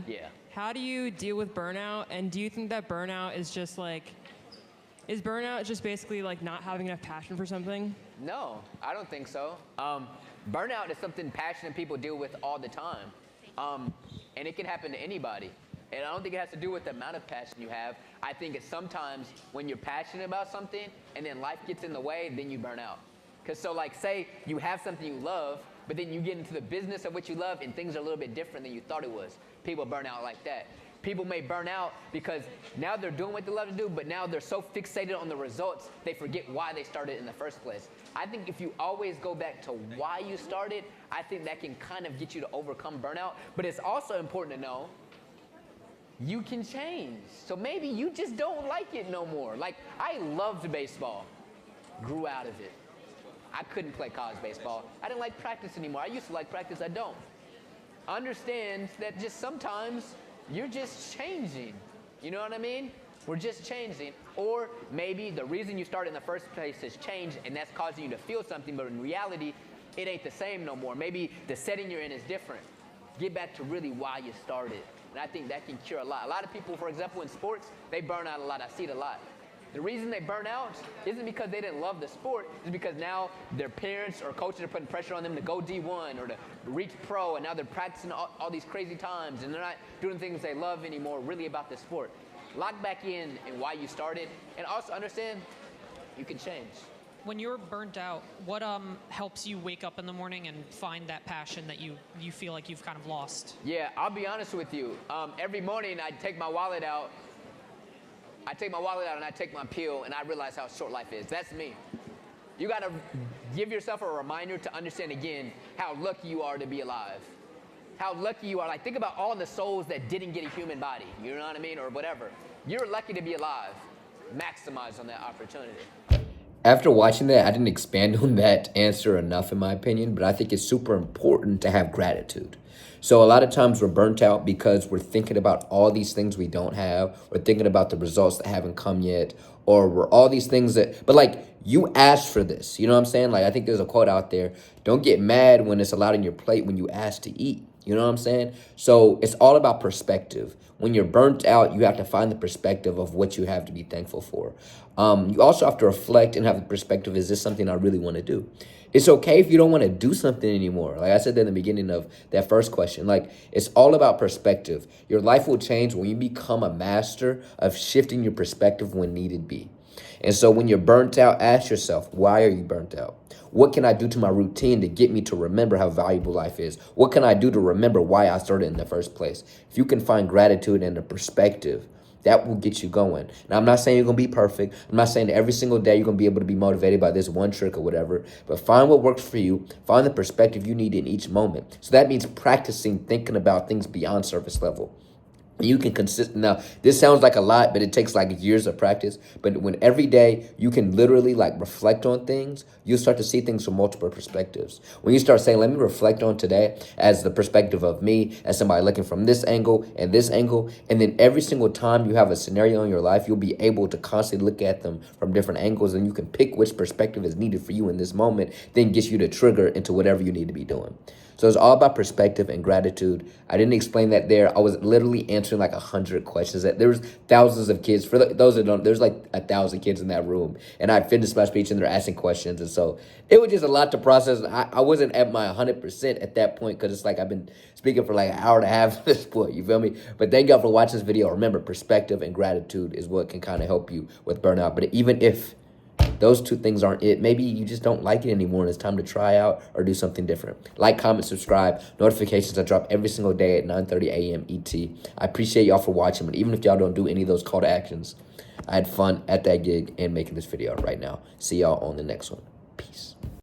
Yeah. How do you deal with burnout? And do you think that burnout is just like, is burnout just basically like not having enough passion for something? No, I don't think so. Burnout is something passionate people deal with all the time. And it can happen to anybody. And I don't think it has to do with the amount of passion you have. I think it's sometimes when you're passionate about something and then life gets in the way, then you burn out. Because so like say you have something you love, but then you get into the business of what you love and things are a little bit different than you thought it was. People burn out like that. People may burn out because now they're doing what they love to do, but now they're so fixated on the results, they forget why they started in the first place. I think if you always go back to why you started, I think that can kind of get you to overcome burnout. But it's also important to know you can change. So maybe you just don't like it no more. Like, I loved baseball, grew out of it. I couldn't play college baseball. I didn't like practice anymore. I used to like practice, I don't. Understand that just sometimes you're just changing. You know what I mean? We're just changing. Or maybe the reason you started in the first place has changed and that's causing you to feel something, but in reality, it ain't the same no more. Maybe the setting you're in is different. Get back to really why you started. And I think that can cure a lot. A lot of people, for example, in sports, they burn out a lot. I see it a lot. The reason they burn out isn't because they didn't love the sport. It's because now their parents or coaches are putting pressure on them to go D1 or to reach pro, and now they're practicing all these crazy times, and they're not doing things they love anymore, really about the sport. Lock back in why you started, and also understand you can change. When you're burnt out, what helps you wake up in the morning and find that passion that you feel like you've kind of lost? Yeah, I'll be honest with you. Every morning I take my wallet out. And I take my pill and I realize how short life is. That's me. You got to give yourself a reminder to understand again how lucky you are to be alive. How lucky you are. Like, think about all the souls that didn't get a human body. You know what I mean? Or whatever. You're lucky to be alive. Maximize on that opportunity. After watching that, I didn't expand on that answer enough, in my opinion, but I think it's super important to have gratitude. So a lot of times we're burnt out because we're thinking about all these things we don't have. We're thinking about the results that haven't come yet, or we're all these things but like, you asked for this. You know what I'm saying? Like, I think there's a quote out there: don't get mad when it's allowed on your plate when you ask to eat. You know what I'm saying? So it's all about perspective. When you're burnt out, you have to find the perspective of what you have to be thankful for. You also have to reflect and have the perspective, is this something I really want to do? It's okay if you don't want to do something anymore. Like I said in the beginning of that first question, like, it's all about perspective. Your life will change when you become a master of shifting your perspective when needed be. And so when you're burnt out, ask yourself, why are you burnt out? What can I do to my routine to get me to remember how valuable life is? What can I do to remember why I started in the first place? If you can find gratitude and a perspective, that will get you going. Now, I'm not saying you're going to be perfect. I'm not saying that every single day you're going to be able to be motivated by this one trick or whatever. But find what works for you. Find the perspective you need in each moment. So that means practicing thinking about things beyond surface level. You can now, this sounds like a lot, but it takes like years of practice. But when every day you can literally like reflect on things, you'll start to see things from multiple perspectives. When you start saying, let me reflect on today as the perspective of me, as somebody looking from this angle, and then every single time you have a scenario in your life, you'll be able to constantly look at them from different angles, and you can pick which perspective is needed for you in this moment, then gets you to trigger into whatever you need to be doing. So it's all about perspective and gratitude. I didn't explain that there. I was literally answering like 100 questions. There was thousands of kids. For those that don't, there's like 1,000 kids in that room. And I finished my speech and they're asking questions. And so it was just a lot to process. I wasn't at my 100% at that point because it's like I've been speaking for like an hour and a half at this point. You feel me? But thank y'all for watching this video. Remember, perspective and gratitude is what can kind of help you with burnout. But even if those two things aren't it, maybe you just don't like it anymore and it's time to try out or do something different. Like, comment, subscribe. Notifications, I drop every single day at 9:30 a.m. ET. I appreciate y'all for watching, but even if y'all don't do any of those call to actions, I had fun at that gig and making this video right now. See y'all on the next one. Peace.